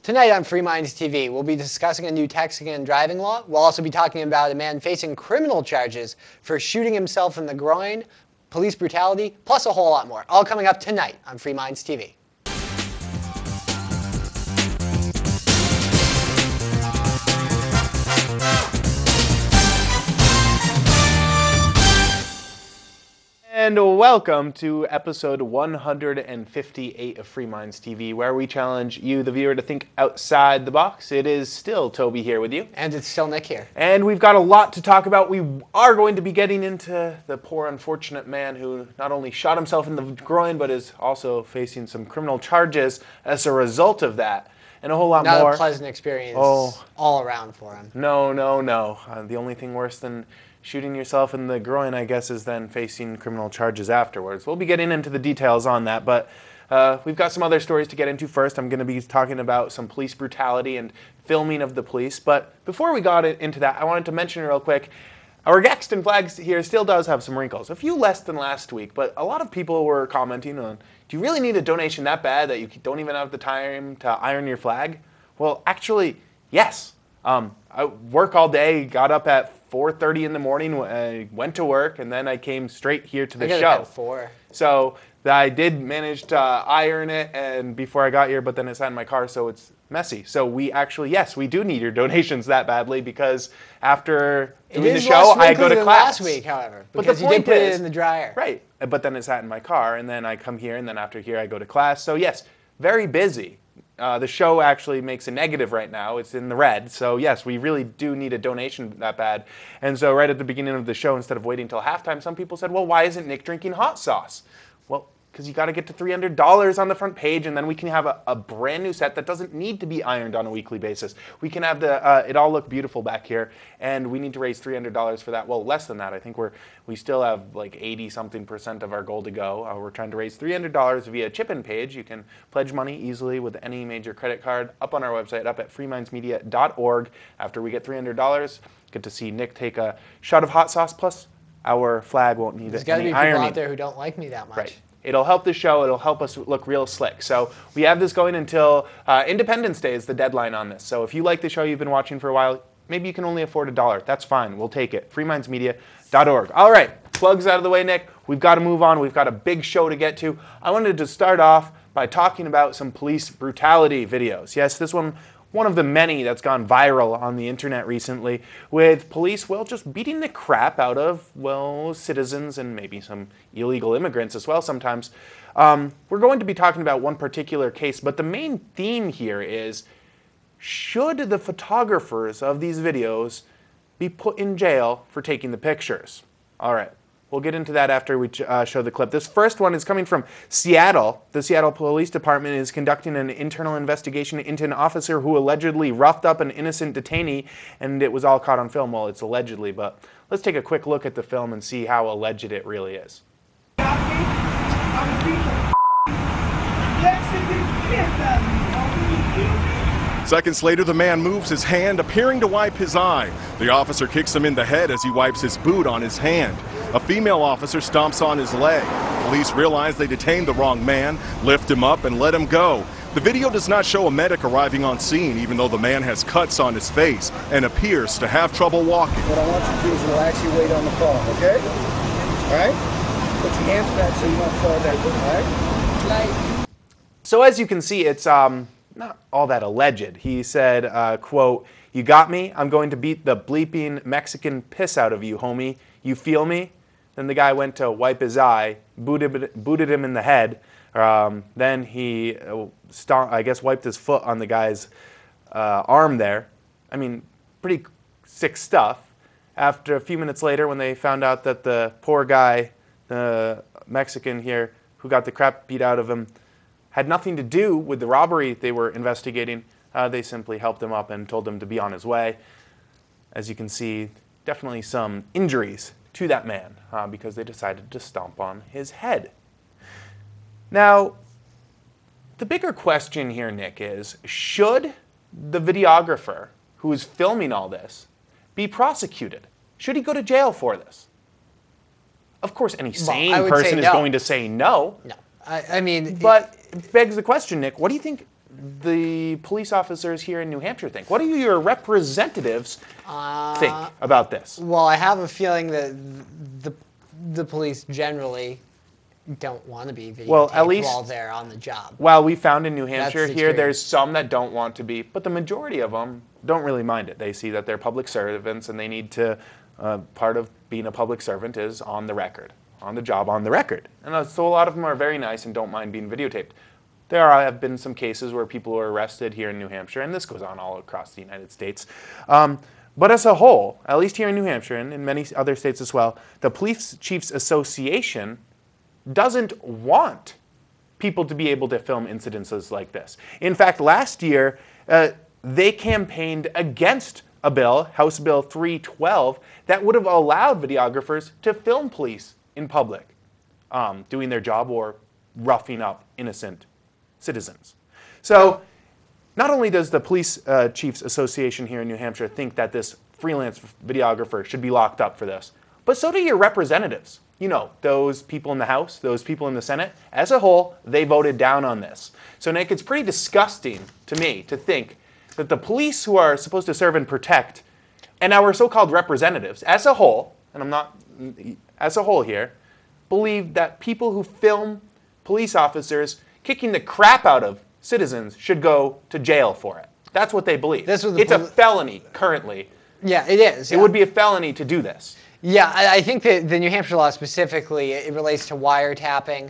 Tonight on Free Minds TV, we'll be discussing a new texting and driving law. We'll also be talking about a man facing criminal charges for shooting himself in the groin, police brutality, plus a whole lot more. All coming up tonight on Free Minds TV. And welcome to episode 158 of Free Minds TV, where we challenge you, the viewer, to think outside the box. It is still Toby here with you. And it's still Nick here. And we've got a lot to talk about. We are going to be getting into the poor, unfortunate man who not only shot himself in the groin, but is also facing some criminal charges as a result of that. And a whole lot more. Not a pleasant experience all around for him. No. The only thing worse than shooting yourself in the groin, I guess, is then facing criminal charges afterwards. We'll be getting into the details on that, but we've got some other stories to get into first. I'm going to be talking about some police brutality and filming of the police. But before we got into that, I wanted to mention real quick, our Gaxton flag here still does have some wrinkles. A few less than last week, but a lot of people were commenting on, do you really need a donation that bad that you don't even have the time to iron your flag? Well, actually, yes. I work all day, got up at 4:30 in the morning, I went to work, and then I came straight here to the show. I got up at 4. So I did manage to iron it and before I got here, but then it's in my car, so it's messy. So we actually, yes, we do need your donations that badly because after doing the show, I go to class. Last week, however, because you did put it in the dryer. Right, but then it's sat in my car, and then I come here, and then after here I go to class. So yes, very busy. The show actually makes a negative right now. It's in the red. So yes, we really do need a donation that bad. And so right at the beginning of the show, instead of waiting till halftime, some people said, well, why isn't Nick drinking hot sauce? Well, because you got to get to $300 on the front page, and then we can have a brand new set that doesn't need to be ironed on a weekly basis. We can have it all look beautiful back here, and we need to raise $300 for that. Well, less than that. I think we still have like 80-something% of our goal to go. We're trying to raise $300 via chip-in page. You can pledge money easily with any major credit card up on our website, up at freemindsmedia.org. After we get $300, get to see Nick take a shot of hot sauce, plus our flag won't need There's got to be people out there who don't like me that much. Right. It'll help the show. It'll help us look real slick. So we have this going until Independence Day is the deadline on this. So if you like the show you've been watching for a while, maybe you can only afford $1. That's fine. We'll take it. freemindsmedia.org. All right. Plugs out of the way, Nick. We've got to move on. We've got a big show to get to. I wanted to start off by talking about some police brutality videos. Yes, this one of the many that's gone viral on the internet recently with police, well, just beating the crap out of, well, citizens and maybe some illegal immigrants as well sometimes. We're going to be talking about one particular case, but the main theme here is, should the photographers of these videos be put in jail for taking the pictures? All right. We'll get into that after we show the clip. This first one is coming from Seattle. The Seattle Police Department is conducting an internal investigation into an officer who allegedly roughed up an innocent detainee, and it was all caught on film. Well, it's allegedly, but let's take a quick look at the film and see how alleged it really is. Seconds later, the man moves his hand, appearing to wipe his eye. The officer kicks him in the head as he wipes his boot on his hand. A female officer stomps on his leg. Police realize they detained the wrong man, lift him up, and let him go. The video does not show a medic arriving on scene, even though the man has cuts on his face and appears to have trouble walking. What I want you to do is relax your weight on the palm, okay? All right? Put your hands back so you don't fall down, all right? So as you can see, it's not all that alleged. He said, quote, "You got me? I'm going to beat the bleeping Mexican piss out of you, homie. You feel me?" Then the guy went to wipe his eye, booted him in the head. Then he, I guess, wiped his foot on the guy's arm there. I mean, pretty sick stuff. After a few minutes later, when they found out that the poor guy, the Mexican here, who got the crap beat out of him, had nothing to do with the robbery they were investigating, they simply helped him up and told him to be on his way. As you can see, definitely some injuries to that man because they decided to stomp on his head. Now, the bigger question here, Nick, is should the videographer who is filming all this be prosecuted? Should he go to jail for this? Of course, any sane person is going to say no. No. I mean... But it begs the question, Nick, what do you think the police officers here in New Hampshire think? What do your representatives think about this? Well, I have a feeling that the police generally don't want to be videotaped at least, while they're on the job. Well, we found in New Hampshire That's here, extreme. there's some that don't want to be, but the majority of them don't really mind it. They see that they're public servants and they need to, part of being a public servant is on the record, on the job, on the record. And so a lot of them are very nice and don't mind being videotaped. There have been some cases where people were arrested here in New Hampshire, and this goes on all across the United States. But as a whole, at least here in New Hampshire and in many other states as well, the Police Chiefs Association doesn't want people to be able to film incidences like this. In fact, last year, they campaigned against a bill, House Bill 312, that would have allowed videographers to film police in public doing their job or roughing up innocent citizens. So not only does the Police Chiefs Association here in New Hampshire think that this freelance videographer should be locked up for this, but so do your representatives. You know, those people in the House, those people in the Senate. As a whole, they voted down on this. So, Nick, it's pretty disgusting to me to think that the police who are supposed to serve and protect, and our so-called representatives, as a whole, and I'm not, as a whole here, believe that people who film police officers kicking the crap out of citizens should go to jail for it. That's what they believe. It's a felony currently. Yeah, it is. It would be a felony to do this. Yeah, I think that the New Hampshire law specifically, it relates to wiretapping,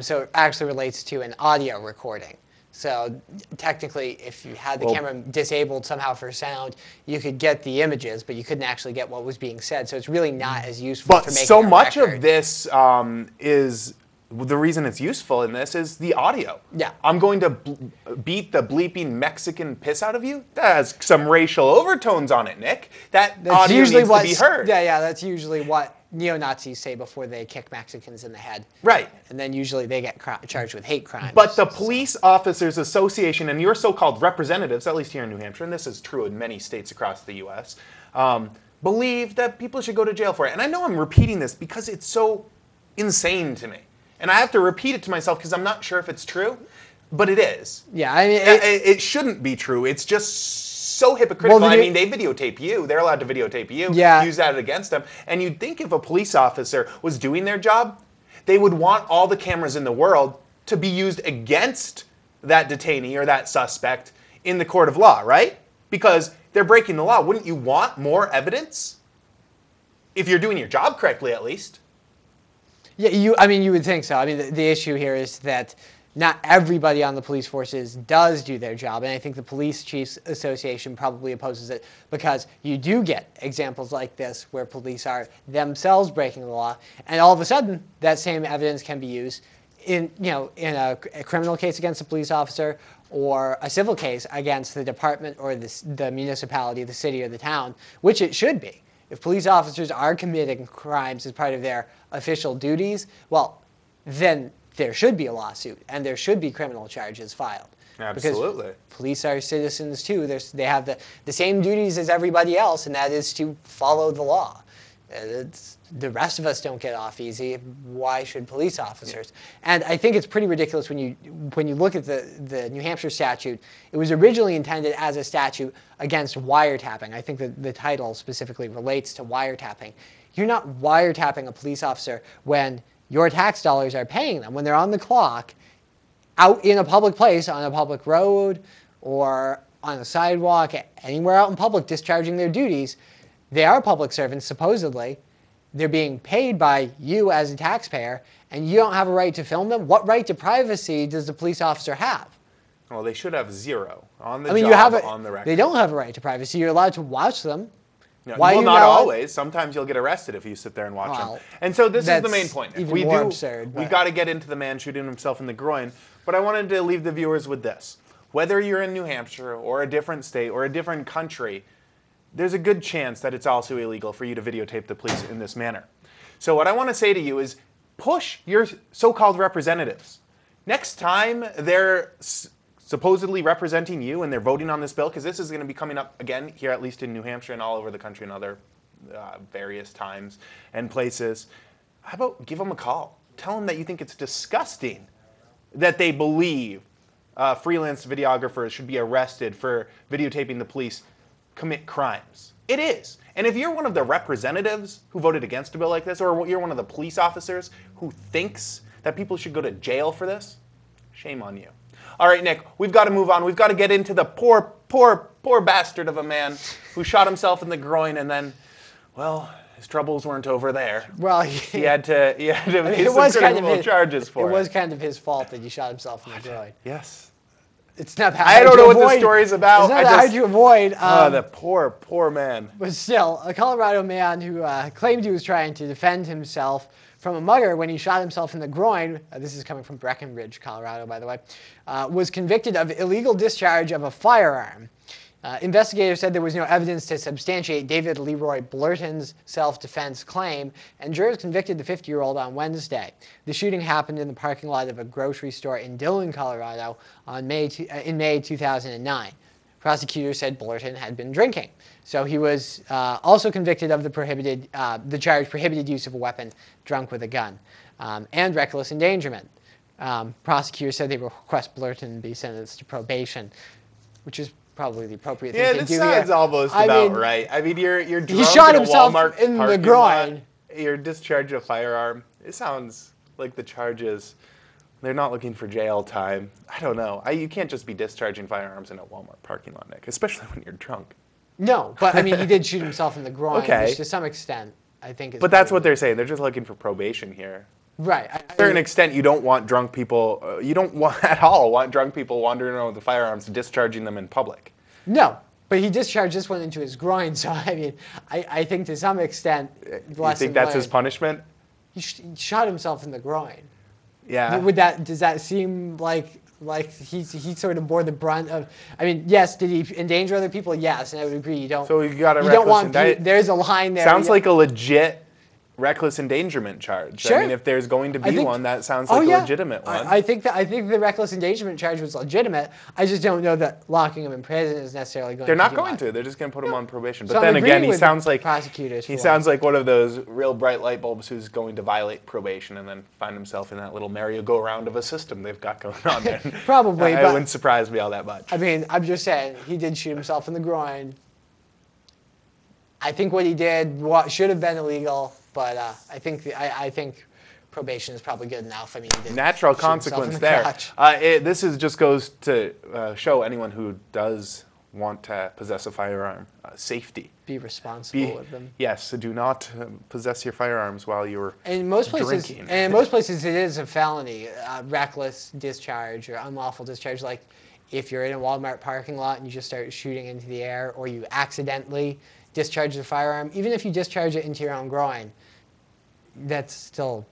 so it actually relates to an audio recording. So technically, if you had the camera disabled somehow for sound, you could get the images, but you couldn't actually get what was being said. So it's really not as useful for making so a much record. of this is, the reason it's useful in this is the audio. Yeah. I'm going to beat the bleeping Mexican piss out of you? That has some racial overtones on it, Nick. That's audio usually needs to be heard. Yeah, that's usually what neo-Nazis say before they kick Mexicans in the head. Right. And then usually they get charged with hate crimes. But the Police Officers Association and your so-called representatives, at least here in New Hampshire, and this is true in many states across the U.S., believe that people should go to jail for it. And I know I'm repeating this because it's so insane to me. And I have to repeat it to myself because I'm not sure if it's true, but it is. Yeah, I mean, it shouldn't be true. It's just so hypocritical. Well, I mean, they videotape you. They're allowed to videotape you. Yeah. Use that against them. And you'd think if a police officer was doing their job, they would want all the cameras in the world to be used against that detainee or that suspect in the court of law, right? Because they're breaking the law. Wouldn't you want more evidence? If you're doing your job correctly, at least. Yeah, you would think so. I mean, the issue here is that not everybody on the police forces does do their job, and I think the Police Chiefs Association probably opposes it because you do get examples like this where police are themselves breaking the law, and all of a sudden that same evidence can be used in a criminal case against a police officer or a civil case against the department or the municipality, the city, or the town, which it should be. If police officers are committing crimes as part of their official duties, well, then there should be a lawsuit and there should be criminal charges filed. Absolutely. Because police are citizens too. They have the same duties as everybody else, and that is to follow the law. The rest of us don't get off easy. Why should police officers? Yeah. And I think it's pretty ridiculous when you look at the New Hampshire statute. It was originally intended as a statute against wiretapping. I think that the title specifically relates to wiretapping. You're not wiretapping a police officer when your tax dollars are paying them, when they're on the clock, out in a public place, on a public road, or on a sidewalk, anywhere out in public discharging their duties. They are public servants, supposedly. They're being paid by you as a taxpayer, and you don't have a right to film them? What right to privacy does the police officer have? Well, they should have zero on the on the record. They don't have a right to privacy. You're allowed to watch them. No, well, not always. Sometimes you'll get arrested if you sit there and watch them. And so this is the main point. Even more absurd. We got to get into the man shooting himself in the groin, but I wanted to leave the viewers with this. Whether you're in New Hampshire or a different state or a different country, there's a good chance that it's also illegal for you to videotape the police in this manner. So what I want to say to you is push your so-called representatives. Next time they're supposedly representing you and they're voting on this bill, because this is going to be coming up again here, at least in New Hampshire and all over the country and other various times and places, how about give them a call? Tell them that you think it's disgusting that they believe freelance videographers should be arrested for videotaping the police commit crimes. It is. And if you're one of the representatives who voted against a bill like this, or you're one of the police officers who thinks that people should go to jail for this, shame on you. All right, Nick, we've got to move on. We've got to get into the poor bastard of a man who shot himself in the groin and then, well, his troubles weren't over there. Well, he had to face some criminal charges for it. It was kind of his fault that he shot himself in the groin. Yes. It's not that I don't know what the story's about. It's not that hard to avoid. Oh, the poor man. But still, a Colorado man who claimed he was trying to defend himself from a mugger when he shot himself in the groin, this is coming from Breckenridge, Colorado, by the way, was convicted of illegal discharge of a firearm. Investigators said there was no evidence to substantiate David Leroy Blurton's self-defense claim, and jurors convicted the 50-year-old on Wednesday. The shooting happened in the parking lot of a grocery store in Dillon, Colorado, in May 2009. Prosecutors said Blurton had been drinking. So he was also convicted of the charge prohibited use of a weapon, drunk with a gun, and reckless endangerment. Prosecutors said they will request Blurton be sentenced to probation, which is probably the appropriate thing to do here. Yeah, this sounds almost about right. I mean, you're drunk he shot in a himself Walmart in the groin. Lot. You're discharging a firearm. It sounds like the charges, they're not looking for jail time. I don't know. You can't just be discharging firearms in a Walmart parking lot, Nick, especially when you're drunk. No, but I mean, he did shoot himself in the groin, okay. Which to some extent, I think is... But that's what they're saying. They're just looking for probation here. Right. To a certain extent, you don't want drunk people, you don't want at all want drunk people wandering around with the firearms, discharging them in public. No, but he discharged this one into his groin, so I mean, I think to some extent, you think that's his punishment? He shot himself in the groin. Yeah. Does that seem like he sort of bore the brunt of? I mean, yes. Did he endanger other people? Yes, and I would agree. You don't. So you got a you don't want. There's a line there. Sounds like a legit reckless endangerment charge. Sure. I mean, if there's going to be one, that sounds like a legitimate one. I think the reckless endangerment charge was legitimate. I just don't know that locking him in prison is necessarily going to. They're not do going much. to. They're just going to put him on probation. But So then again, he sounds like prosecutors. He sounds like one of those real bright light bulbs who's going to violate probation and then find himself in that little merry-go-round of a system they've got going on there. Probably, it but wouldn't surprise me all that much. I mean, I'm just saying he did shoot himself in the groin. I think what he did should have been illegal, but I think probation is probably good enough. I mean, he did natural consequence there. This just goes to show anyone who does want to possess a firearm safety. Be responsible with them. Yes, do not possess your firearms while you're in most places. drinking. And in most places, it is a felony, reckless discharge or unlawful discharge. Like if you're in a Walmart parking lot and you just start shooting into the air, or you accidentally discharge the firearm, even if you discharge it into your own groin, that's still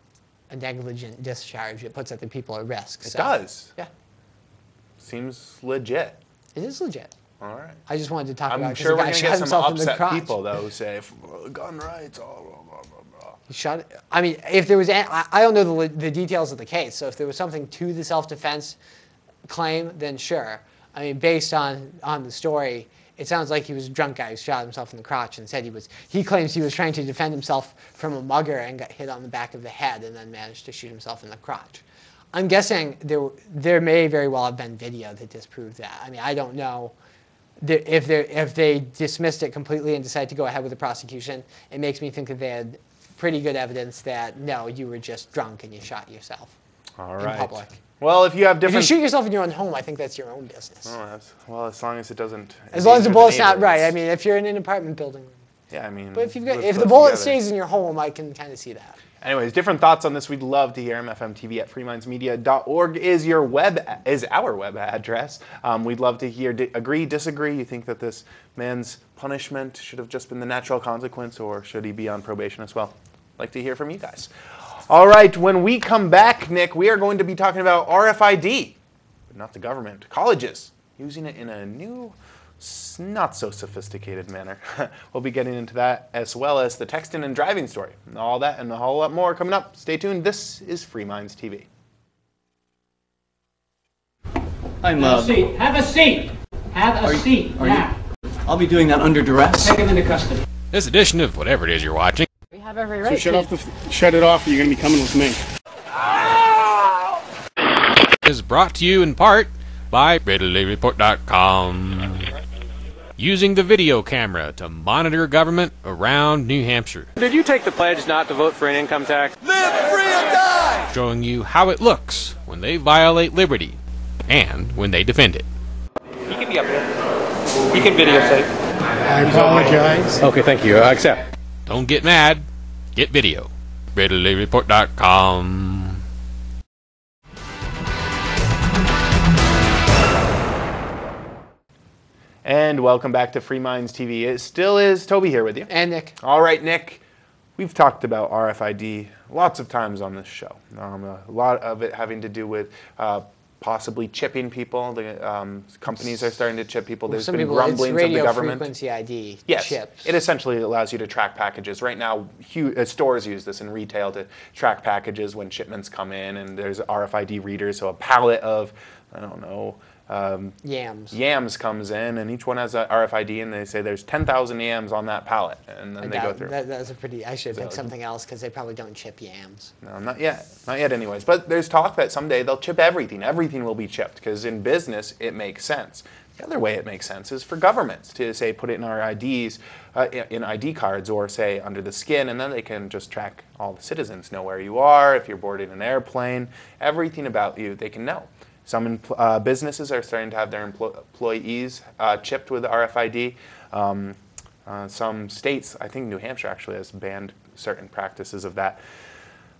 a negligent discharge. It puts other people at risk. It does. Yeah. Seems legit. It is legit. All right. I just wanted to talk about it. I'm sure we're going to get some upset crotch. people, though, who say, gun rights, blah, blah, blah, blah. He shot it. I mean, if there was, I don't know the details of the case, so if there was something to the self-defense claim, then sure. I mean, based on the story, it sounds like he was a drunk guy who shot himself in the crotch and said he claims he was trying to defend himself from a mugger and got hit on the back of the head and then managed to shoot himself in the crotch. I'm guessing there may very well have been video that disproved that. I mean, I don't know if they dismissed it completely and decided to go ahead with the prosecution. It makes me think that they had pretty good evidence that, no, you were just drunk and you shot yourself in public. Well, if you have different... If you shoot yourself in your own home, I think that's your own business. Oh, well, as long as it doesn't... As long as the bullet's not right. I mean, if you're in an apartment building... Yeah, I mean... But if the bullet stays in your home, I can kind of see that. Anyways, different thoughts on this. We'd love to hear them. FMTV@freemindsmedia.org is our web address. We'd love to hear agree, disagree. You think that this man's punishment should have just been the natural consequence, or should he be on probation as well? I'd like to hear from you guys. All right, when we come back, Nick, we are going to be talking about RFID, but not the government. Colleges using it in a new, not so sophisticated manner. We'll be getting into that, as well as the texting and driving story. All that and a whole lot more coming up. Stay tuned. This is Free Minds TV. Have a seat. Have a seat. Have a seat. Now. I'll be doing that under duress. Take him into custody. This edition of whatever it is you're watching. We have every right. So shut it off, or you're going to be coming with me. Is brought to you in part by ReadIlyReport.com. Using the video camera to monitor government around New Hampshire. Did you take the pledge not to vote for an income tax? Live free or die! Showing you how it looks when they violate liberty and when they defend it. He can be up here. He can videotape. I apologize. Okay, thank you. I accept. Don't get mad. Get video. ReadIlyReport.com. And welcome back to Free Minds TV. It still is Toby here with you. And Nick. All right, Nick. We've talked about RFID lots of times on this show. A lot of it having to do with possibly chipping people. The companies are starting to chip people. There's been grumblings of the government. Frequency ID yes, chips. it essentially allows you to track packages. Right now, stores use this in retail to track packages when shipments come in, and there's RFID readers. So a pallet of, I don't know, yams comes in, and each one has a RFID, and they say there's 10,000 yams on that pallet, and then they go through. That's a pretty. I should pick something else because they probably don't chip yams. No, not yet. Not yet, anyways. But there's talk that someday they'll chip everything. Everything will be chipped because in business it makes sense. The other way it makes sense is for governments to say put it in our IDs, in ID cards, or say under the skin, and then they can just track all the citizens, know where you are, if you're boarding an airplane, everything about you they can know. Some businesses are starting to have their employees chipped with RFID. Some states, I think New Hampshire actually has banned certain practices of that.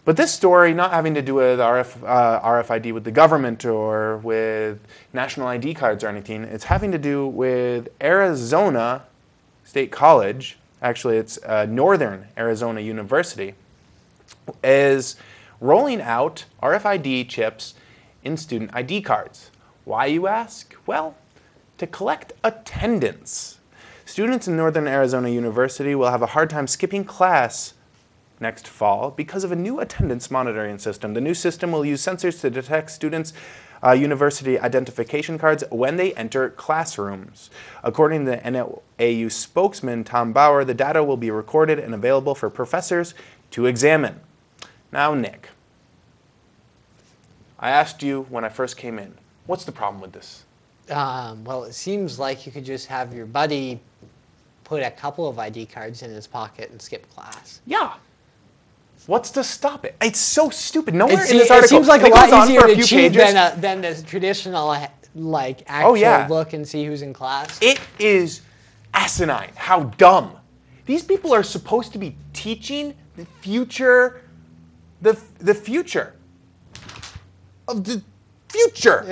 But this story, not having to do with RFID with the government or with national ID cards or anything, it's having to do with Arizona State College. Actually, it's Northern Arizona University, is rolling out RFID chips in student ID cards. Why, you ask? Well, to collect attendance. Students in Northern Arizona University will have a hard time skipping class next fall because of a new attendance monitoring system. The new system will use sensors to detect students' university identification cards when they enter classrooms. According to the NAU spokesman, Tom Bauer, the data will be recorded and available for professors to examine. Now, Nick, I asked you when I first came in, what's the problem with this? Well, it seems like you could just have your buddy put a couple of ID cards in his pocket and skip class. Yeah. What's to stop it? It's so stupid. Nowhere in this article. It seems like a lot easier to cheat pages than the traditional actual look and see who's in class. It is asinine. How dumb. These people are supposed to be teaching the future, the future of the future.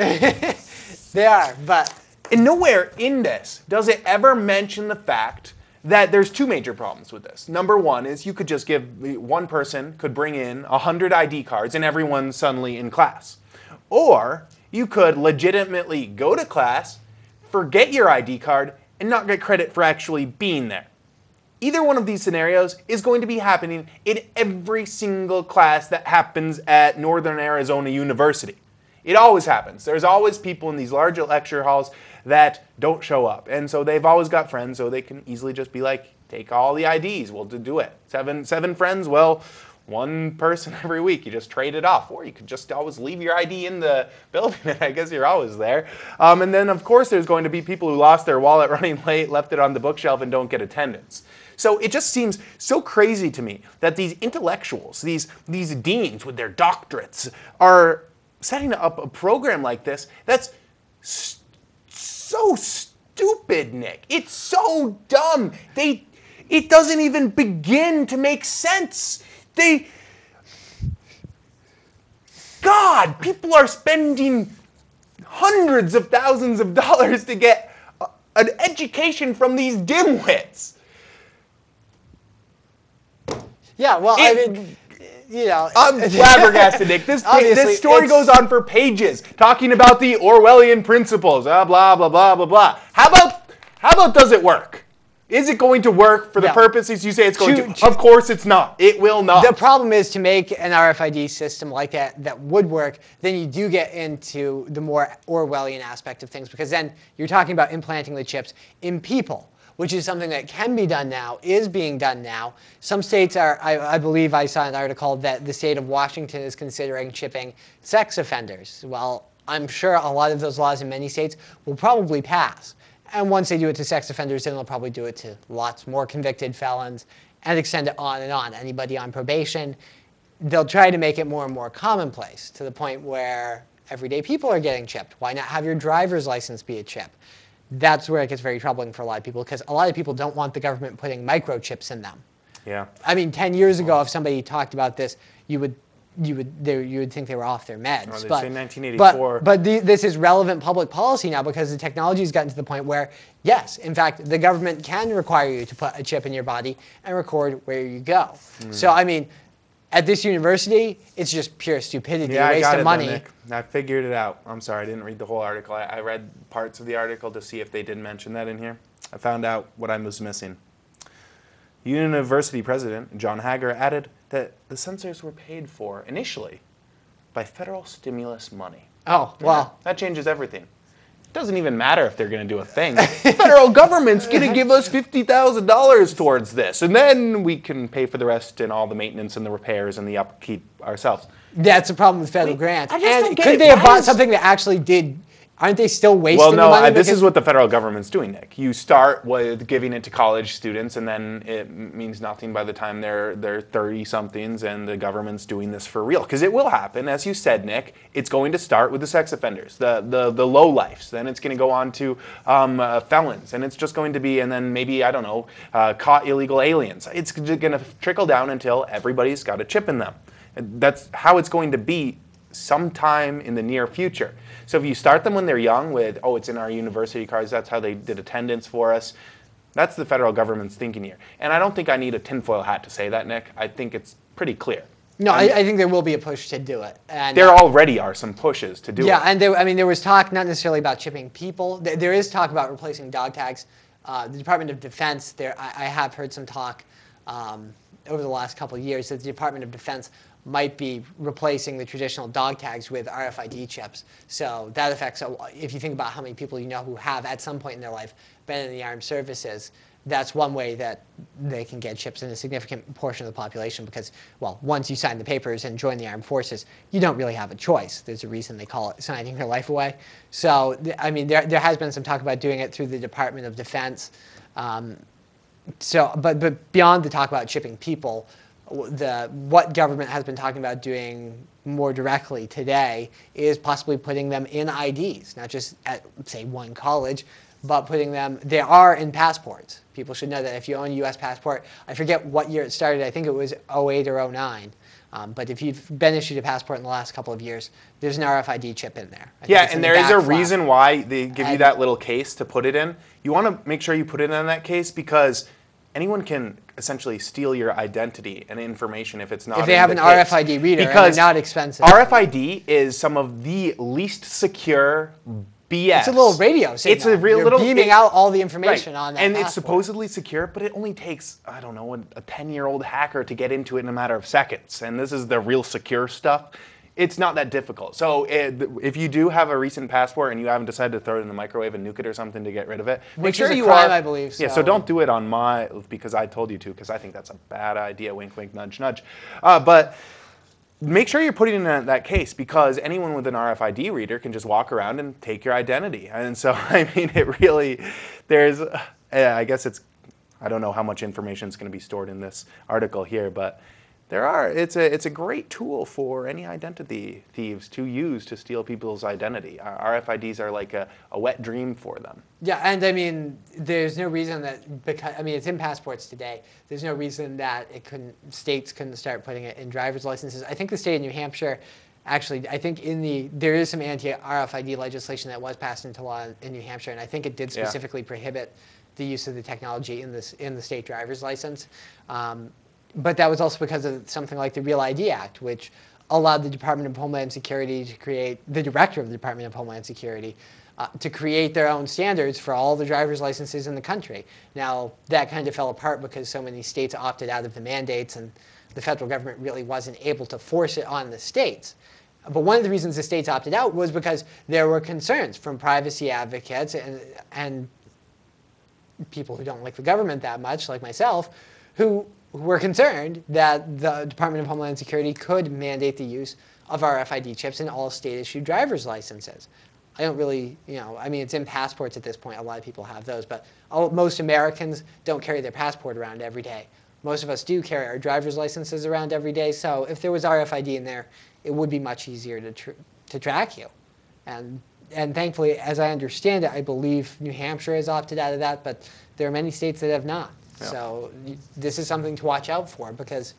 They are, but... And nowhere in this does it ever mention the fact that there's two major problems with this. Number one is you could just give, one person could bring in 100 ID cards and everyone's suddenly in class. Or you could legitimately go to class, forget your ID card, and not get credit for actually being there. Either one of these scenarios is going to be happening in every single class that happens at Northern Arizona University. It always happens. There's always people in these large lecture halls that don't show up. And so they've always got friends, so they can easily just be like, take all the IDs, we'll do it. Seven friends, well, one person every week. You just trade it off. Or you could just always leave your ID in the building, and I guess you're always there. And then, of course, there's going to be people who lost their wallet running late, left it on the bookshelf, and don't get attendance. So it just seems so crazy to me that these intellectuals, these deans with their doctorates, are setting up a program like this that's so stupid, Nick. It's so dumb. It doesn't even begin to make sense. God, people are spending hundreds of thousands of dollars to get an education from these dimwits. Yeah, well, I mean, you know. I'm flabbergasted, Nick. This story goes on for pages, talking about the Orwellian principles, blah, blah, blah, blah, blah. How about does it work? Is it going to work for the purposes you say it's going to? Of course it's not. It will not. The problem is to make an RFID system like that would work, then you do get into the more Orwellian aspect of things, because then you're talking about implanting the chips in people, which is something that can be done now, is being done now. Some states are, I believe I saw an article that the state of Washington is considering chipping sex offenders. Well, I'm sure a lot of those laws in many states will probably pass. And once they do it to sex offenders, then they'll probably do it to lots more convicted felons and extend it on and on. Anybody on probation, they'll try to make it more and more commonplace to the point where everyday people are getting chipped. Why not have your driver's license be a chip? That's where it gets very troubling for a lot of people, because a lot of people don't want the government putting microchips in them. Yeah. I mean, 10 years ago, if somebody talked about this, you would think they were off their meds. Oh, they but, say 1984. This is relevant public policy now, because the technology has gotten to the point where, yes, in fact, the government can require you to put a chip in your body and record where you go. So, I mean, at this university, it's just pure stupidity, Yeah, a waste of money. Nick. I figured it out. I'm sorry, I didn't read the whole article. I read parts of the article to see if they did mention that in here. I found out what I was missing. University president John Hager added that the censors were paid for initially by federal stimulus money. Oh, well. That changes everything. It doesn't even matter if they're going to do a thing. The federal government's going to give us $50,000 towards this, and then we can pay for the rest and all the maintenance and the repairs and the upkeep ourselves. That's the problem with federal grants. I just don't get could it. they have Why bought is- something that actually did? Aren't they still wasting Well, the no, money? this is what the federal government's doing, Nick. You start with giving it to college students, and then it means nothing by the time they're 30-somethings, and the government's doing this for real. Because it will happen, as you said, Nick. It's going to start with the sex offenders, the low-lifes. Then it's going to go on to felons, and it's just going to be, and then maybe, I don't know, caught illegal aliens. It's going to trickle down until everybody's got a chip in them. And that's how it's going to be sometime in the near future. So if you start them when they're young with, oh, it's in our university cards, that's how they did attendance for us, that's the federal government's thinking here. And I don't think I need a tinfoil hat to say that, Nick. I think it's pretty clear. No, I think there will be a push to do it. And there already are some pushes to do it. Yeah, and there was talk not necessarily about chipping people. There is talk about replacing dog tags. The Department of Defense, I have heard some talk over the last couple of years that the Department of Defense might be replacing the traditional dog tags with RFID chips. So that affects, if you think about how many people you know who have at some point in their life been in the armed services, that's one way that they can get chips in a significant portion of the population because, well, once you sign the papers and join the armed forces, you don't really have a choice. There's a reason they call it signing your life away. So, I mean, there has been some talk about doing it through the Department of Defense. But beyond the talk about chipping people, what government has been talking about doing more directly today is possibly putting them in IDs, not just at, say, one college, but putting them, they are in passports. People should know that if you own a U.S. passport, I forget what year it started, I think it was 08 or 09. But if you've been issued a passport in the last couple of years, there's an RFID chip in there. Yeah, and there is a reason why they give you that little case to put it in. You want to make sure you put it in that case because anyone can essentially steal your identity and information if it's not if they have an case. RFID reader because and they're not expensive. RFID is some of the least secure BS. It's a little radio signal. It's a real You're little beaming out all the information on that and passport. it's supposedly secure, but it only takes, I don't know, a 10-year-old hacker to get into it in a matter of seconds. And this is the real secure stuff. It's not that difficult. So if you do have a recent passport and you haven't decided to throw it in the microwave and nuke it or something to get rid of it, make Which sure is a you crime, are. I believe. Yeah, so don't do it on because I told you to, because I think that's a bad idea. Wink, wink, nudge, nudge. But make sure you're putting in that case because anyone with an RFID reader can just walk around and take your identity. And so, I mean, it really, I guess I don't know how much information is going to be stored in this article here, but it's a great tool for any identity thieves to use to steal people's identity. RFIDs are like a wet dream for them. Yeah, and I mean, there's no reason that, because, I mean, it's in passports today. There's no reason that states couldn't start putting it in driver's licenses. I think the state of New Hampshire, actually, I think there is some anti-RFID legislation that was passed into law in New Hampshire, and I think it did specifically prohibit the use of the technology in the state driver's license. But that was also because of something like the Real ID Act, which allowed the Department of Homeland Security to create, the director of the Department of Homeland Security, to create their own standards for all the driver's licenses in the country. Now, that kind of fell apart because so many states opted out of the mandates and the federal government really wasn't able to force it on the states. But one of the reasons the states opted out was because there were concerns from privacy advocates and people who don't like the government that much, like myself, who were concerned that the Department of Homeland Security could mandate the use of RFID chips in all state-issued driver's licenses. I don't really, I mean, it's in passports at this point. A lot of people have those, but most Americans don't carry their passport around every day. Most of us do carry our driver's licenses around every day, so if there was RFID in there, it would be much easier to track you. And thankfully, as I understand it, I believe New Hampshire has opted out of that, but there are many states that have not. Yeah. So this is something to watch out for because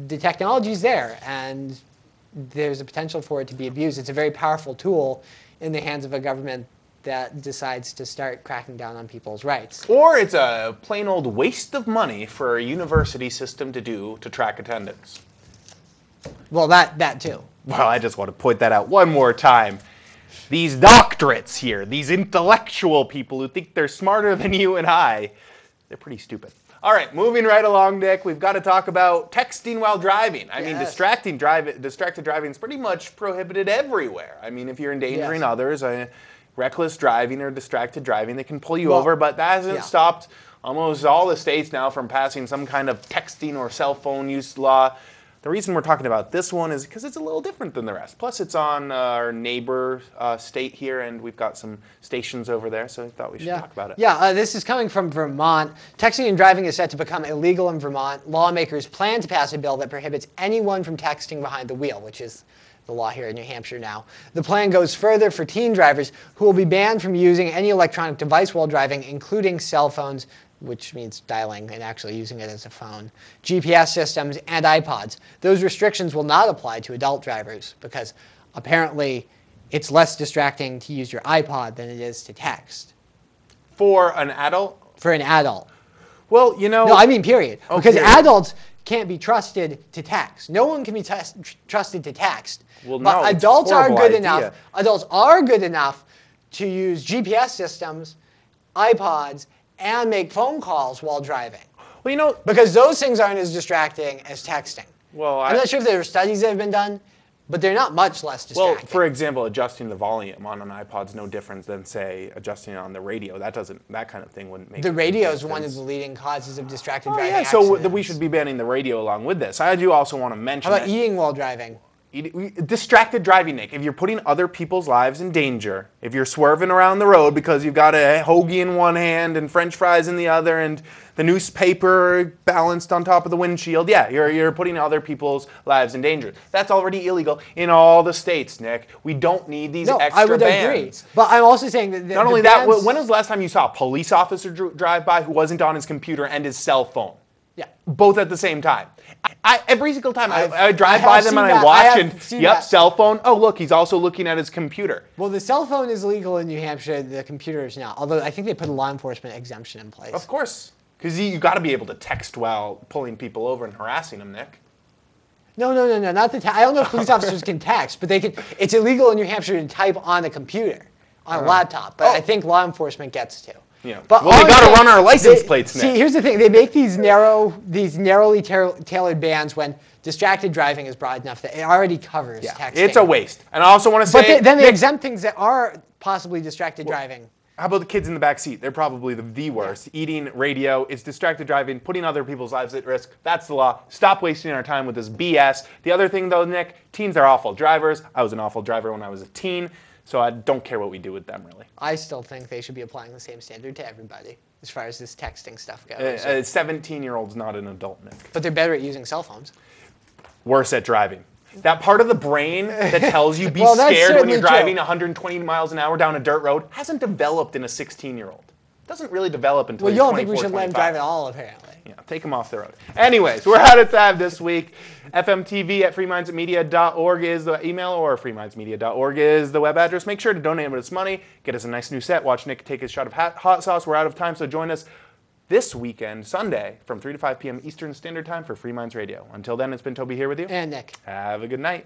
the technology's there, and there's a potential for it to be abused. It's a very powerful tool in the hands of a government that decides to start cracking down on people's rights. Or it's a plain old waste of money for a university system to track attendance. Well, that too. Well, I just want to point that out one more time. These doctorates here, these intellectual people who think they're smarter than you and I, they're pretty stupid. All right, moving right along, Nick, we've got to talk about texting while driving. I mean, distracted driving is pretty much prohibited everywhere. I mean, if you're endangering others, reckless driving or distracted driving, they can pull you over, but that hasn't stopped almost all the states now from passing some kind of texting or cell phone use law. The reason we're talking about this one is because it's a little different than the rest. Plus, it's on our neighbor state here, and we've got some stations over there, so I thought we should talk about it. Yeah, this is coming from Vermont. Texting and driving is set to become illegal in Vermont. Lawmakers plan to pass a bill that prohibits anyone from texting behind the wheel, which is the law here in New Hampshire now. The plan goes further for teen drivers who will be banned from using any electronic device while driving, including cell phones, which means dialing and actually using it as a phone, GPS systems, and iPods. Those restrictions will not apply to adult drivers because apparently it's less distracting to use your iPod than it is to text. For an adult? For an adult. Well, No, I mean period. Oh, because period. adults can't be trusted to text. No one can be trusted to text. Well, but no, adults are good idea. enough. Adults are good enough to use GPS systems, iPods, and make phone calls while driving. Well, because those things aren't as distracting as texting. Well, I'm not sure if there are studies that have been done, but they're not much less distracting. Well, for example, adjusting the volume on an iPod is no different than, say, adjusting it on the radio. That kind of thing wouldn't make. The radio is one of the leading causes of distracted driving. Yeah, so we should be banning the radio along with this. I do also want to mention. How about eating while driving? Distracted driving, Nick. If you're putting other people's lives in danger, if you're swerving around the road because you've got a hoagie in one hand and French fries in the other and the newspaper balanced on top of the windshield, yeah, you're putting other people's lives in danger. That's already illegal in all the states, Nick. We don't need these extra I would bans. agree. But I'm also saying that not only that, when was the last time you saw a police officer drive by who wasn't on his computer and his cell phone? Yeah. Both at the same time. Every single time I drive by them and I watch and, cell phone. Oh, look, he's also looking at his computer. Well, the cell phone is legal in New Hampshire. The computer is not. Although I think they put a law enforcement exemption in place. Of course. Because you got to be able to text while pulling people over and harassing them, Nick. No, not the I don't know if police officers can text, but they can. It's illegal in New Hampshire to type on a computer, on a laptop. But I think law enforcement gets to. Yeah. But well, they got to run our license plates now. See, here's the thing. They make these narrowly tailored bans when distracted driving is broad enough that it already covers texting. It's a waste. And I also want to say... But then they exempt things that are possibly distracted driving. How about the kids in the back seat? They're probably the worst. Eating, radio, it's distracted driving, putting other people's lives at risk. That's the law. Stop wasting our time with this BS. The other thing, though, Nick, teens are awful drivers. I was an awful driver when I was a teen. So I don't care what we do with them, really. I still think they should be applying the same standard to everybody as far as this texting stuff goes. A 17-year-old's not an adult, Nick. But they're better at using cell phones. Worse at driving. That part of the brain that tells you be scared when you're driving 120 miles an hour down a dirt road hasn't developed in a 16-year-old. It doesn't really develop until you're 24, you don't think we should let them drive at all, apparently. Yeah, take them off the road. Anyways, we're out of time this week. FMTV@freemindsmedia.org is the email, or freemindsmedia.org is the web address. Make sure to donate us money, get us a nice new set, watch Nick take his shot of hot sauce. We're out of time, so join us this weekend, Sunday, from 3 to 5 p.m. Eastern Standard Time for Free Minds Radio. Until then, it's been Toby here with you. And Nick. Have a good night.